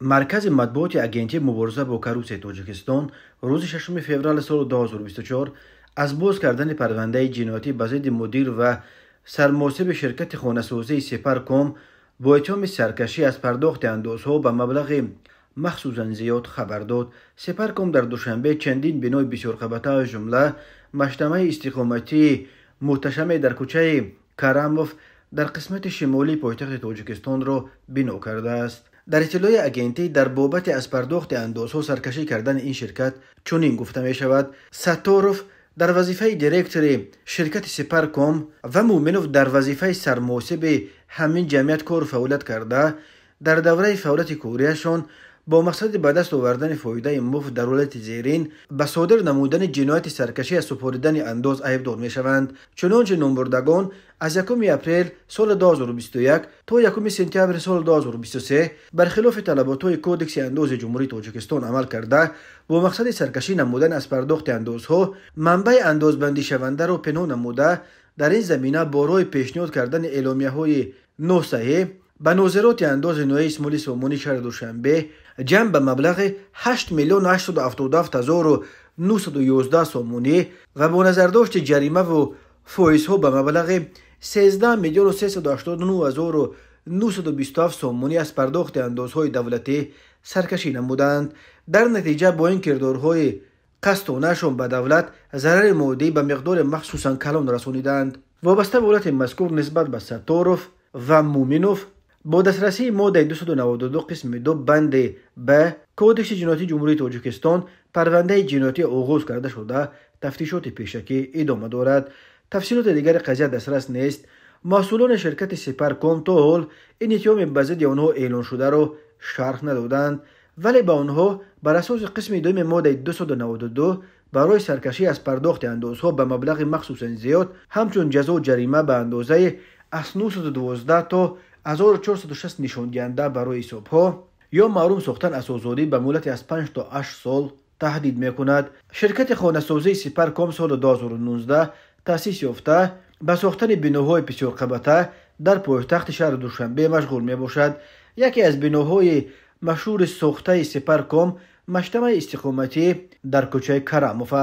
مرکز مطبوعات اگنتی مبارزه با کروسیای تاجیکستان روز 6 فوریه سال 2024 از باز کردن پرونده جنایتی به ضد مدیر و سرمحاسب شرکت خانه‌سازی سپرکام با اتهام سرکشی از پرداخت اندازها به مبلغ مخصوصاً زیاد خبر داد. سپرکام در دوشنبه چندین بنای بسیار خبته از جمله مجتمع استقامتی محتشم در کوچه کراموف در قسمت شمالی پایتخت تاجیکستان را بنا کرده است. در اطلاع اگنتی در بابت از پرداخت اندازها سرکشی کردن این شرکت چنین گفته می شود: ستاروف در وظیفه دیرکتور شرکت سپرکام و مومنوف در وظیفه سرمحاسب همین جمعیت کار فعالیت کرده در دوره فعالیت کاریشان با مقصد به دست آوردن فایده مفت در حالت زیرین به صادر نمودن جنایت سرکشی از سپردن انداز عیبدار می شوند. چنانچه نامبردگان از 1 اپریل سال 2021 تا 1 سپتامبر سال 2023 برخلاف طلبات کودکس انداز جمهوری تاجیکستان عمل کرده با مقصد سرکشی نمودن از پرداخت اندازها منبع اندازبندی شونده را پنهان نموده در این زمینه برای پیشنهاد کردن اعلامیه‌های ناصحیح به ناظرات انداز نوعی اسمالی سامانی شهر دوشنبه جمع به مبلغ 8,877,911 سامانی و با نظرداشت جریمه و فایزها به مبلغ 13,389,927 سامانی از پرداخت اندازهای دولتی سرکشی نمودند. در نتیجه با این کردارهای قصدانه‌شان به دولت ضرر مادی به مقدار مخصوصاً کلان رسانیدند. وابسته به حالت مذکور نسبت به ستاروف و مومنوف با دسترسی ماده 292 قسم 2 بند به کودکس جنایتی جمهوری تاجیکستان پرونده جنایتی آغاز کرده شده تفتیشات پیشکی ادامه دارد. تفصیلات دیگر قضیه دسترس نیست. مسئولان شرکت سپرکام تا حال این اتهام به ضد آنها اعلان شده را شرح ندادند، ولی به آنها بر اساس قسم 2 ماده 292 برای سرکشی از پرداخت اندازها به مبلغ مخصوصاً زیاد همچون جزا و جریمه به اندازه از 912 تا 1460 نشان دهنده برای حسابها یا محروم ساختن از آزادی به مدت از 5 تا 8 سال تهدید میکند. شرکت خانه‌سازی سپرکام سال 2019 تأسیس یافته به ساختن بناهای بسیار قبطه در پایتخت شهر دوشنبه مشغول می باشد. یکی از بناهای مشهور ساخته سپرکام مجتمع استقامتی در کوچه کراموف